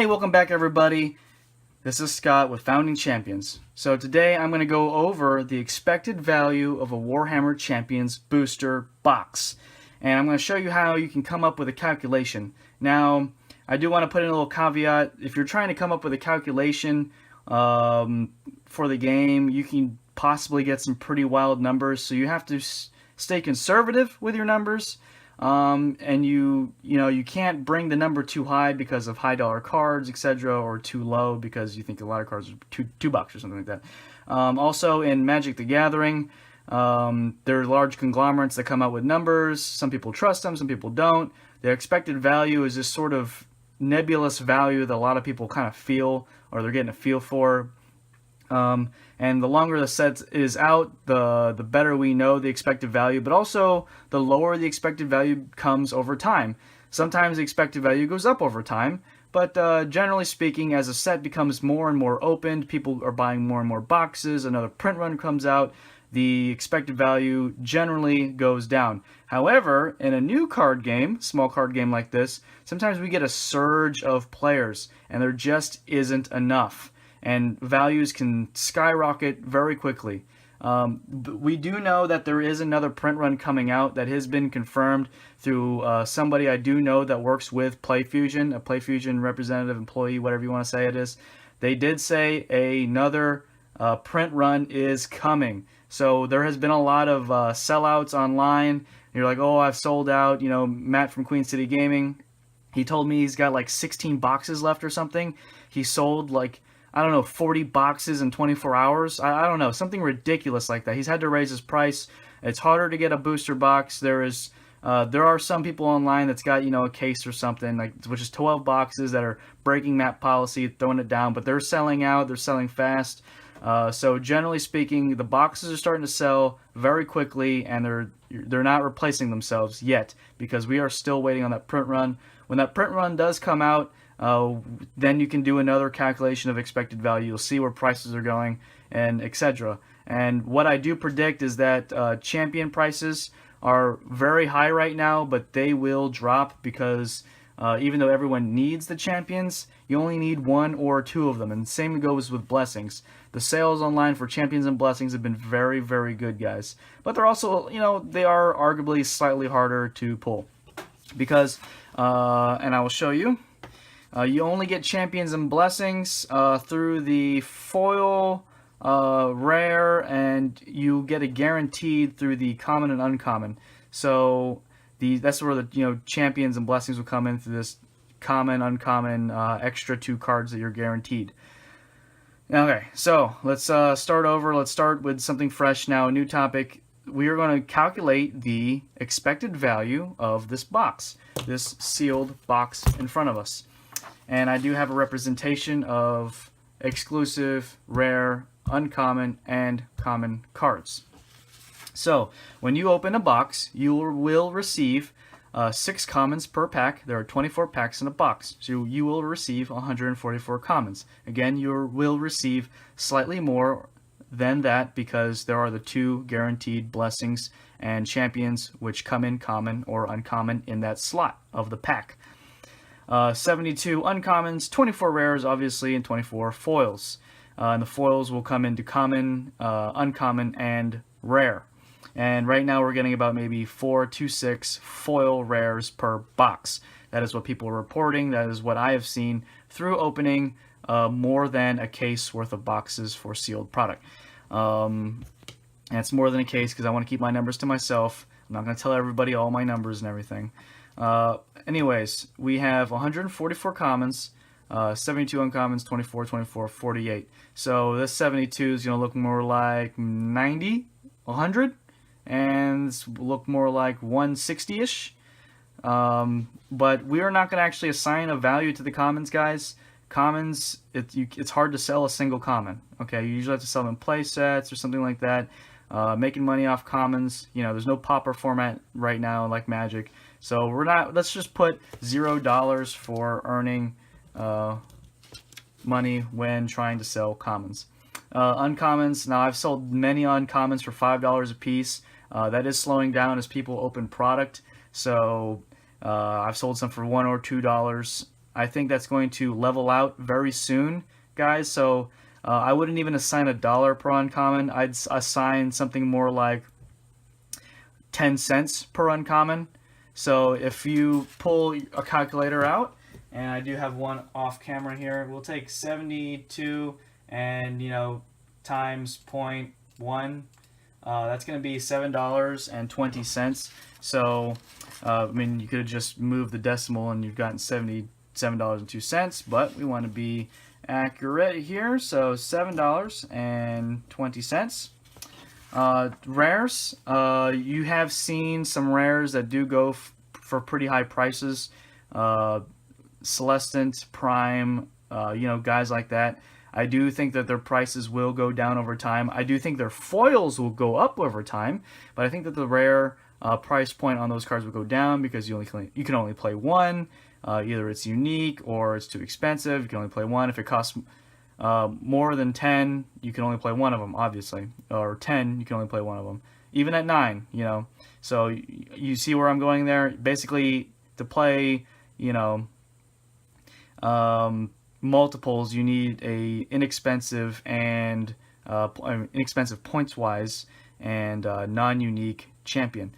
Hey, welcome back everybody. This is Scott with Founding Champions. So today I'm going to go over the expected value of a Warhammer Champions booster box. And I'm going to show you how you can come up with a calculation. Now, I do want to put in a little caveat. If you're trying to come up with a calculation for the game, you can possibly get some pretty wild numbers. So you have to stay conservative with your numbers. And you can't bring the number too high because of high dollar cards, etc., or too low because you think a lot of cards are $2 or something like that. Also, in Magic the Gathering, there are large conglomerates that come out with numbers. Some people trust them, some people don't. Their expected value is this sort of nebulous value that a lot of people kind of feel, or they're getting a feel for. And the longer the set is out, the better we know the expected value, but also the lower the expected value comes over time. Sometimes the expected value goes up over time, but generally speaking, as a set becomes more and more opened, people are buying more and more boxes, another print run comes out, the expected value generally goes down. However, in a new card game, small card game like this, sometimes we get a surge of players, and there just isn't enough. And values can skyrocket very quickly. We do know that there is another print run coming out that has been confirmed through somebody I do know that works with PlayFusion, a PlayFusion representative, employee, whatever you want to say it is. They did say another print run is coming. So there has been a lot of sellouts online. You're like, oh, I've sold out. You know, Matt from Queen City Gaming, he told me he's got like 16 boxes left or something. He sold like, I don't know, 40 boxes in 24 hours. I don't know, something ridiculous like that. He's had to raise his price. It's harder to get a booster box. There are some people online that's got, a case or something, like, which is 12 boxes that are breaking that policy, throwing it down, but they're selling out. They're selling fast. So generally speaking, the boxes are starting to sell very quickly, and they're not replacing themselves yet because we are still waiting on that print run. When that print run does come out, then you can do another calculation of expected value. You'll see where prices are going, and etc. And what I do predict is that champion prices are very high right now, but they will drop because even though everyone needs the champions, you only need one or two of them. And the same goes with blessings. The sales online for champions and blessings have been very, very good, guys. But they're also, they are arguably slightly harder to pull because, and I will show you. You only get champions and blessings through the foil, rare, and you get a guaranteed through the common and uncommon. So that's where the champions and blessings will come in through this common, uncommon, extra 2 cards that you're guaranteed. Okay, so let's start over. Let's start with something fresh now, a new topic. We are going to calculate the expected value of this box, this sealed box in front of us. And I do have a representation of exclusive, rare, uncommon, and common cards. So, when you open a box, you will receive 6 commons per pack. There are 24 packs in a box. So you will receive 144 commons. Again, you will receive slightly more than that because there are the 2 guaranteed blessings and champions which come in common or uncommon in that slot of the pack. 72 uncommons, 24 rares, obviously, and 24 foils. And the foils will come into common, uncommon, and rare. And right now we're getting about maybe 4 to 6 foil rares per box. That is what people are reporting. That is what I have seen through opening more than a case worth of boxes for sealed product. And it's more than a case because I want to keep my numbers to myself. I'm not going to tell everybody all my numbers and everything. Anyways, we have 144 commons, 72 uncommons, 24, 24, 48. So this 72 is going to look more like 90, 100, and this will look more like 160-ish. But we are not going to actually assign a value to the commons, guys. Commons, it's hard to sell a single common. Okay, you usually have to sell them in play sets or something like that. Making money off commons, there's no pauper format right now like Magic. So let's just put $0 for earning money when trying to sell commons. Uncommons, now I've sold many uncommons for $5 a piece. That is slowing down as people open product. So I've sold some for $1 or $2. I think that's going to level out very soon, guys. So I wouldn't even assign $1 per uncommon. I'd assign something more like 10 cents per uncommon. So if you pull a calculator out, and I do have one off camera here, we'll take 72 and times 0.1. That's going to be $7.20. So I mean, you could have just moved the decimal and you've gotten $77.02, but we want to be accurate here, so $7.20. Rares, you have seen some rares that do go for pretty high prices. Celestant, Prime, guys like that. I do think that their prices will go down over time. I do think their foils will go up over time, but I think that the rare price point on those cards will go down because you can only play one. Either it's unique or it's too expensive. You can only play one. If it costs more than 10, you can only play one of them, obviously. Or 10, you can only play one of them. Even at 9, So you see where I'm going there? Basically, to play, multiples, you need a inexpensive and inexpensive points-wise and non-unique champion.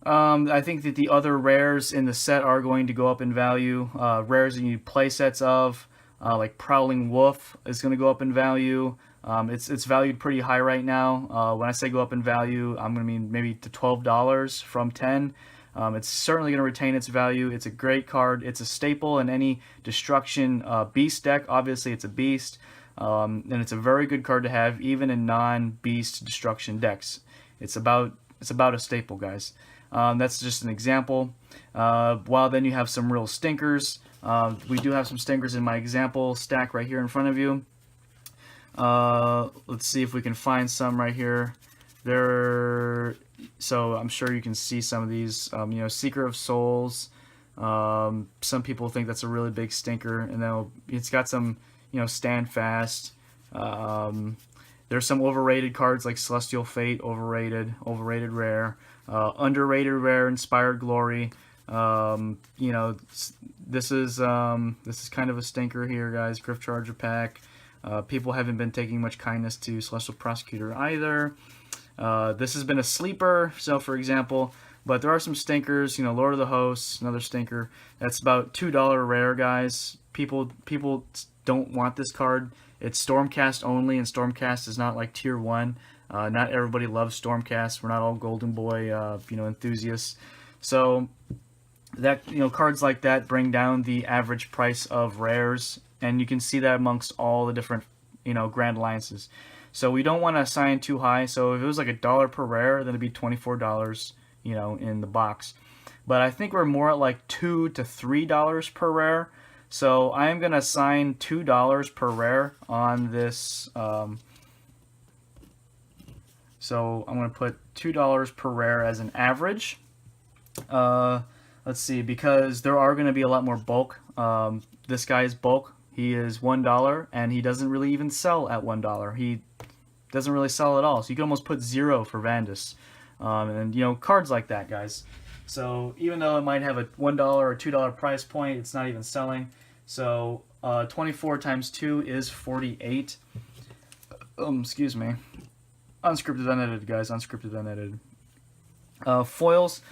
I think that the other rares in the set are going to go up in value. Rares that you need play sets of, like Prowling Wolf, is going to go up in value. It's valued pretty high right now. When I say go up in value, I'm going to mean maybe to $12 from 10. It's certainly going to retain its value. It's a great card. It's a staple in any destruction beast deck. Obviously, it's a beast, and it's a very good card to have even in non-beast destruction decks. It's about a staple, guys. That's just an example. While then you have some real stinkers. We do have some stinkers in my example stack right here in front of you. Let's see if we can find some right here. So I'm sure you can see some of these. Seeker of Souls. Some people think that's a really big stinker, and then it's got some, Stand Fast. There's some overrated cards like Celestial Fate, overrated rare. Underrated rare, Inspired Glory. This is kind of a stinker here, guys. Griff Charger pack. People haven't been taking much kindness to Celestial Prosecutor either. This has been a sleeper, so for example, but there are some stinkers. Lord of the Hosts, another stinker. That's about $2 rare, guys. People don't want this card. It's Stormcast only, and Stormcast is not like tier 1. Not everybody loves Stormcast. We're not all Golden Boy, enthusiasts. So that cards like that bring down the average price of rares, and you can see that amongst all the different Grand Alliances. So we don't want to assign too high. So if it was like $1 per rare, then it'd be $24, in the box. But I think we're more at like $2 to $3 per rare. So I'm gonna assign $2 per rare on this. So I'm going to put $2 per rare as an average. Let's see, because there are going to be a lot more bulk. This guy's bulk, he is $1, and he doesn't really even sell at $1. He doesn't really sell at all. So you can almost put 0 for Vandus. And cards like that, guys. So even though it might have a $1 or $2 price point, it's not even selling. So 24 times 2 is 48. Excuse me. Unscripted, unedited, guys. Unscripted, unedited. Foils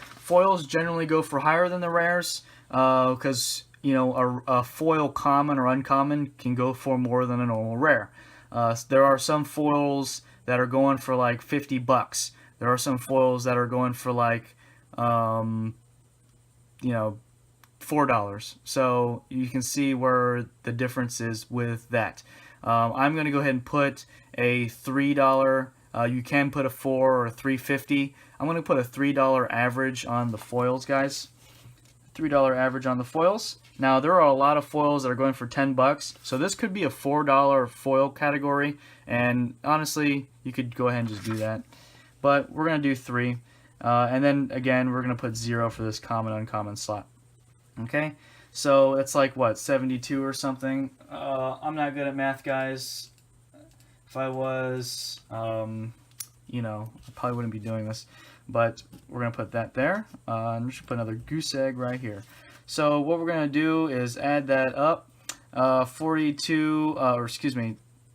generally go for higher than the rares because a foil common or uncommon can go for more than a normal rare. There are some foils that are going for like $50. There are some foils that are going for like $4. So you can see where the difference is with that. I'm going to go ahead and put a $3. You can put a $4 or a $3.50. I'm going to put a $3 average on the foils, guys. $3 average on the foils. Now, there are a lot of foils that are going for $10, so this could be a $4 foil category, and honestly, you could go ahead and just do that. But we're going to do 3, and then, again, we're going to put 0 for this common, uncommon slot. Okay? So, it's like, what, 72 or something? I'm not good at math, guys. If I was, I probably wouldn't be doing this. But we're going to put that there. I'm just going to put another goose egg right here. So what we're going to do is add that up.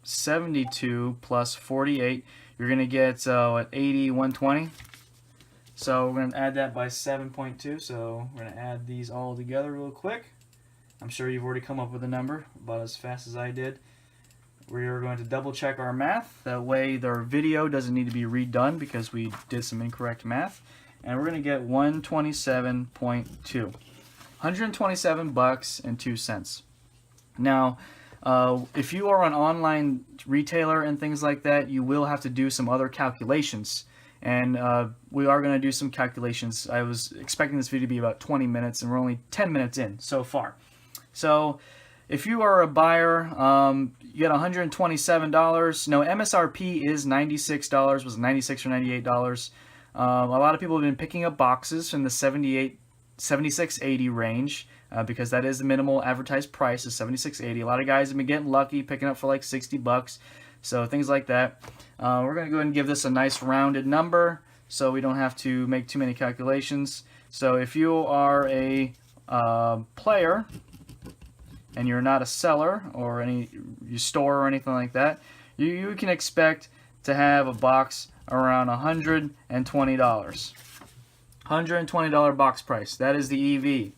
72 plus 48. You're going to get 80, 120. So we're going to add that by 7.2. So we're going to add these all together real quick. I'm sure you've already come up with a number about as fast as I did. We are going to double check our math. That way our video doesn't need to be redone because we did some incorrect math. And we're going to get 127.2. $127.02. Now, if you are an online retailer and things like that, you will have to do some other calculations. And we are going to do some calculations. I was expecting this video to be about 20 minutes, and we're only 10 minutes in so far. So if you are a buyer, you get $127. No, MSRP is $96. Was it $96 or $98? A lot of people have been picking up boxes in the $76.80 range because that is the minimal advertised price is $76.80. A lot of guys have been getting lucky, picking up for like $60. So things like that. We're going to go ahead and give this a nice rounded number so we don't have to make too many calculations. So if you are a player and you're not a seller or any store or anything like that, you can expect to have a box around $120. $120 box price. That is the EV.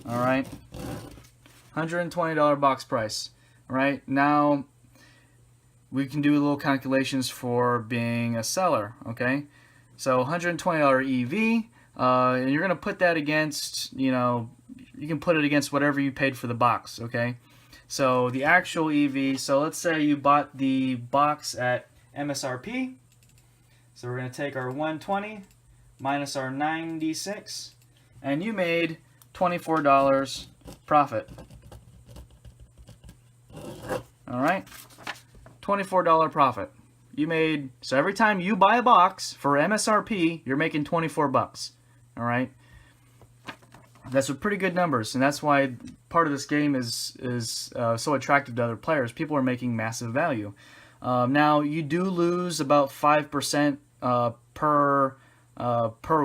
Alright. $120 box price. Alright. Now we can do little calculations for being a seller. Okay. So $120 EV. And you're going to put that against, you can put it against whatever you paid for the box. Okay. So the actual EV. So let's say you bought the box at MSRP. So we're going to take our 120 minus our 96, and you made $24 profit. Alright? $24 profit. You made, so every time you buy a box for MSRP, you're making 24 bucks. Alright? That's some pretty good numbers, and that's why part of this game is so attractive to other players. People are making massive value. Now, you do lose about 5% per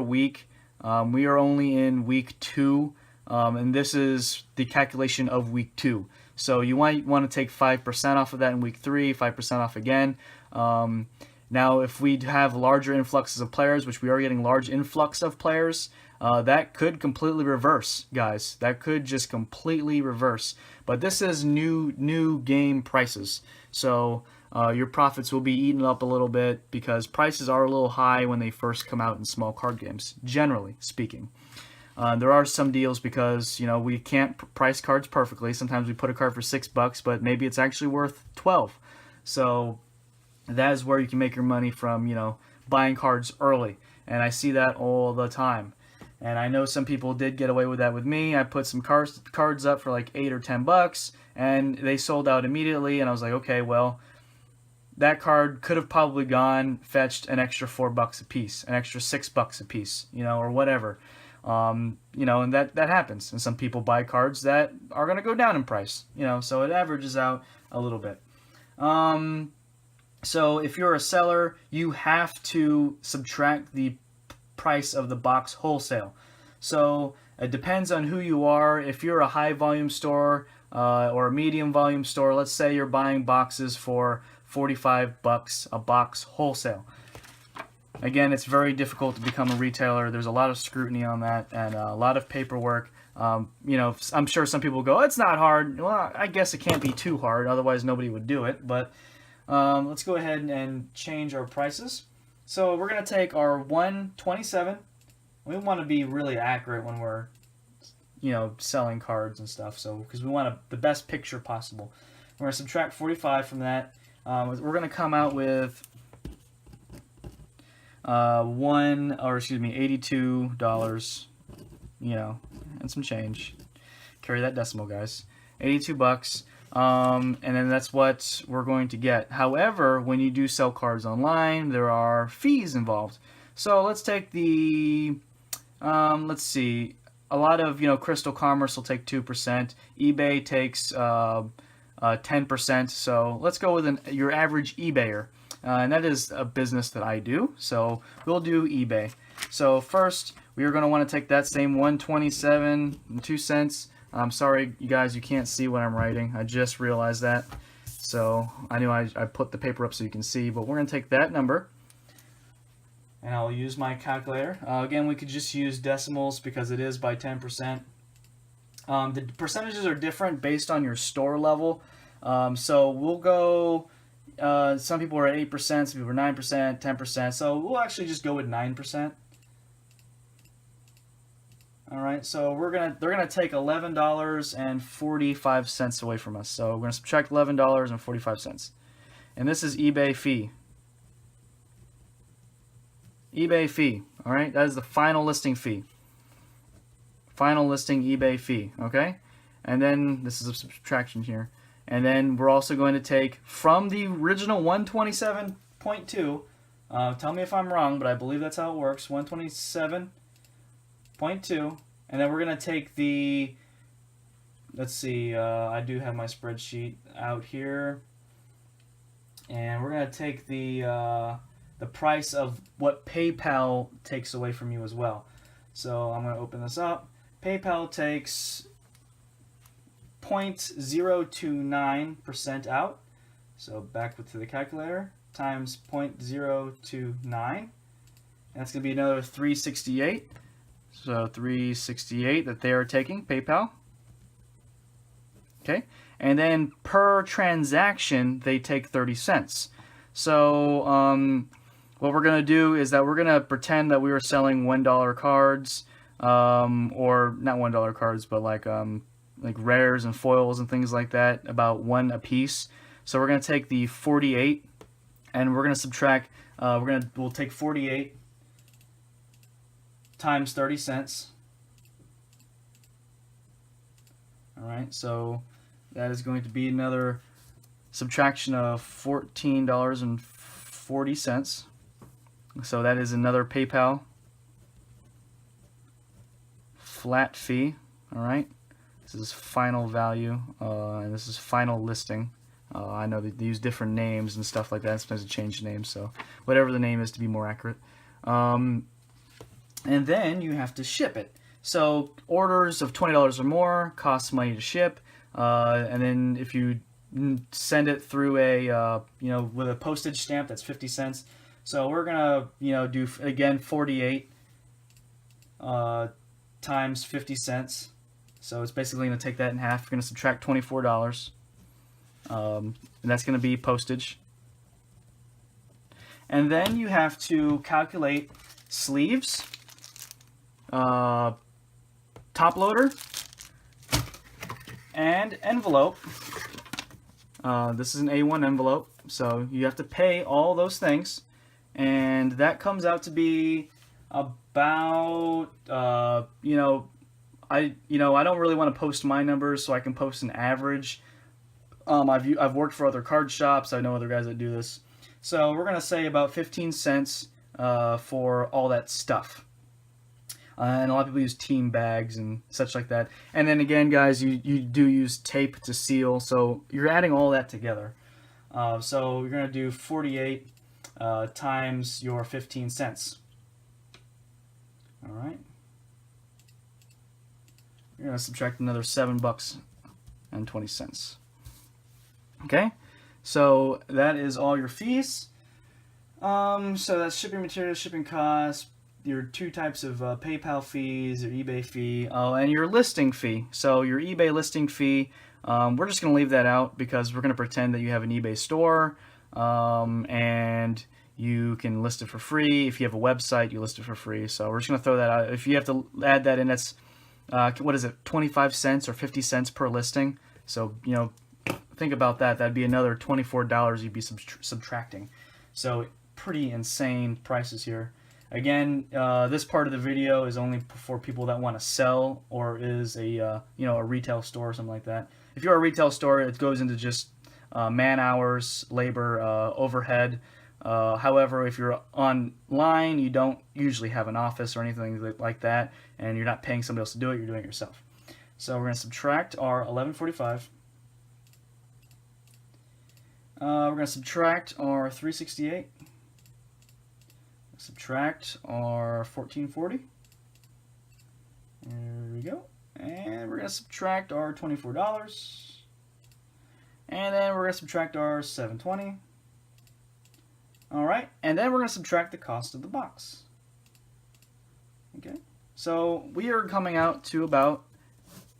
week. We are only in week 2, and this is the calculation of week 2. So you might want to take 5% off of that in week 3, 5% off again. Now, if we have larger influxes of players, which we are getting large influx of players, that could completely reverse, guys. That could just completely reverse. But this is new game prices. So your profits will be eaten up a little bit because prices are a little high when they first come out in small card games, generally speaking. There are some deals because, we can't price cards perfectly. Sometimes we put a card for $6, but maybe it's actually worth 12. So that is where you can make your money from, buying cards early. And I see that all the time. And I know some people did get away with that with me. I put some cards up for like $8 or $10, and they sold out immediately. And I was like, okay, well, that card could have probably fetched an extra $4 a piece, an extra $6 a piece, or whatever. And that happens. And some people buy cards that are going to go down in price, so it averages out a little bit. So if you're a seller, you have to subtract the price of the box wholesale. So it depends on who you are. If you're a high volume store or a medium volume store, let's say you're buying boxes for $45 a box wholesale. Again, it's very difficult to become a retailer. There's a lot of scrutiny on that and a lot of paperwork. I'm sure some people go, it's not hard. Well, I guess it can't be too hard, otherwise nobody would do it. But let's go ahead and change our prices. So we're going to take our 127. We want to be really accurate when we're, selling cards and stuff. So because we want the best picture possible. We're going to subtract 45 from that. We're going to come out with $82, and some change. Carry that decimal, guys. $82. And then that's what we're going to get. However, when you do sell cards online, there are fees involved. So let's take the, let's see, a lot of, Crystal Commerce will take 2%. eBay takes 10%. So let's go with your average eBayer. And that is a business that I do. So we'll do eBay. So first, we are going to want to take that same 127 and 2 cents. I'm sorry, you guys, you can't see what I'm writing. I just realized that. So I knew I put the paper up so you can see, but we're going to take that number, and I'll use my calculator. Again, we could just use decimals because it is by 10%. The percentages are different based on your store level. So we'll go, some people are at 8%, some people are 9%, 10%. So we'll actually just go with 9%. All right, so they're gonna take $11.45 away from us. So we're gonna subtract $11.45, and this is eBay fee. eBay fee. All right, that is the final listing fee. Final listing eBay fee. Okay, and then this is a subtraction here, and then we're also going to take from the original 127.2. Tell me if I'm wrong, but I believe that's how it works. 127.2, and then we're going to take the, let's see, I do have my spreadsheet out here, and we're going to take the price of what PayPal takes away from you as well. So I'm going to open this up. PayPal takes 0.029% out, so back to the calculator, times 0.029, and that's going to be another 368. So 368 that they are taking, PayPal. Okay, and then per transaction they take 30 cents. So what we're going to do is that we're going to pretend that we were selling $1 cards, or not $1 cards, but like rares and foils and things like that, about one a piece. So we're going to take the 48, and we're going to subtract. We'll take 48 times 30 cents. All right, so that is going to be another subtraction of $14.40. So that is another PayPal flat fee. All right, this is final value, and this is final listing. I know they use different names and stuff like that. Sometimes they change names, so whatever the name is to be more accurate. And then you have to ship it. So orders of $20 or more costs money to ship, and then if you send it through a with a postage stamp, that's 50 cents. So we're gonna do again 48 times 50 cents. So it's basically gonna take that in half. We're gonna subtract $24, and that's gonna be postage. And then you have to calculate sleeves, top loader, and envelope. This is an A1 envelope, so you have to pay all those things, and that comes out to be about I don't really want to post my numbers, so I can post an average. I've worked for other card shops. I know other guys that do this. So we're gonna say about 15 cents for all that stuff. And a lot of people use team bags and such like that. And then again, guys, you do use tape to seal, so you're adding all that together. So you're gonna do 48 times your 15 cents. All right. You're gonna subtract another $7.20. Okay. So that is all your fees. So that's shipping materials, shipping costs, your two types of PayPal fees, your eBay fee, and your listing fee. So your eBay listing fee, we're just going to leave that out because we're going to pretend that you have an eBay store, and you can list it for free. If you have a website, you list it for free. So we're just going to throw that out. If you have to add that in, that's, what is it, 25 cents or 50 cents per listing. So, think about that. That'd be another $24 you'd be subtracting. So pretty insane prices here. Again, this part of the video is only for people that want to sell or is a a retail store or something like that. If you're a retail store, it goes into just man hours, labor, overhead. However, if you're online, you don't usually have an office or anything like that, and you're not paying somebody else to do it. You're doing it yourself. So we're going to subtract our $11.45. We're going to subtract our $3.68. Subtract our $14.40. There we go. And we're going to subtract our $24. And then we're going to subtract our $7.20. Alright, and then we're going to subtract the cost of the box. Okay, so we are coming out to about,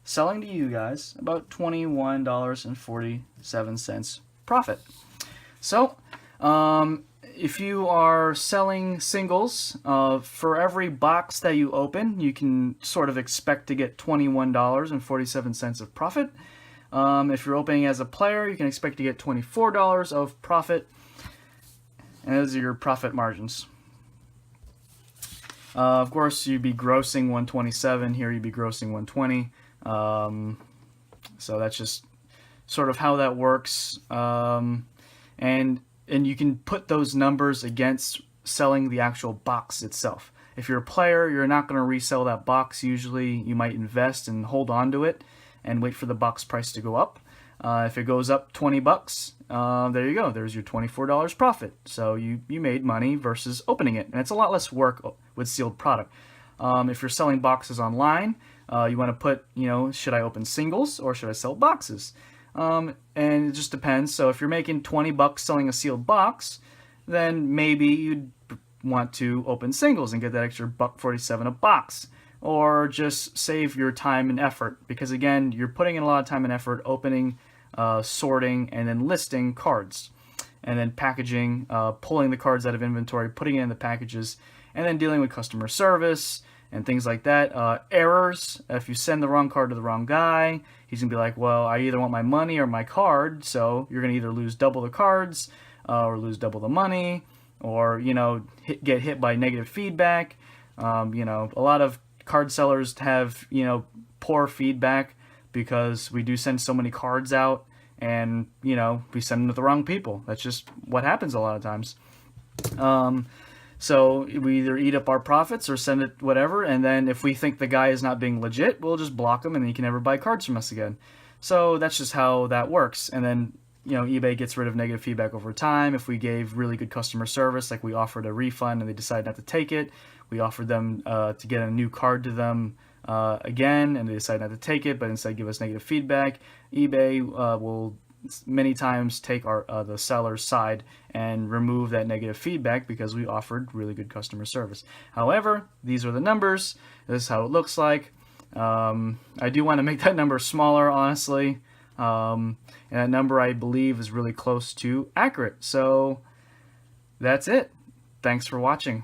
selling to you guys, about $21.47 profit. So, if you are selling singles, for every box that you open, you can sort of expect to get $21.47 of profit. If you're opening as a player, you can expect to get $24 of profit. And those are your profit margins. Of course, you'd be grossing 127. Here you'd be grossing 120. So that's just sort of how that works. And you can put those numbers against selling the actual box itself. If you're a player, you're not going to resell that box. Usually, you might invest and hold on to it and wait for the box price to go up. If it goes up 20 bucks, there you go. There's your $24 profit. So you made money versus opening it. And it's a lot less work with sealed product. If you're selling boxes online, you want to put, should I open singles or should I sell boxes? And it just depends. So if you're making 20 bucks selling a sealed box, then maybe you'd want to open singles and get that extra $1.47 a box. Or just save your time and effort, because again, you're putting in a lot of time and effort opening, sorting, and then listing cards, and then packaging, pulling the cards out of inventory, putting it in the packages, and then dealing with customer service and things like that. Errors, if you send the wrong card to the wrong guy, he's gonna be like, well, I either want my money or my card, so you're gonna either lose double the cards or lose double the money, or get hit by negative feedback. A lot of card sellers have poor feedback because we do send so many cards out, and we send them to the wrong people. That's just what happens a lot of times. So we either eat up our profits or send it whatever, and then if we think the guy is not being legit, we'll just block him and he can never buy cards from us again. So that's just how that works. And then eBay gets rid of negative feedback over time. If we gave really good customer service, like we offered a refund and they decide not to take it, we offered them to get a new card to them again, and they decide not to take it, but instead give us negative feedback, eBay will many times take the seller's side and remove that negative feedback because we offered really good customer service. However, these are the numbers. This is how it looks like. I do want to make that number smaller, honestly. And that number, I believe, is really close to accurate. So that's it. Thanks for watching.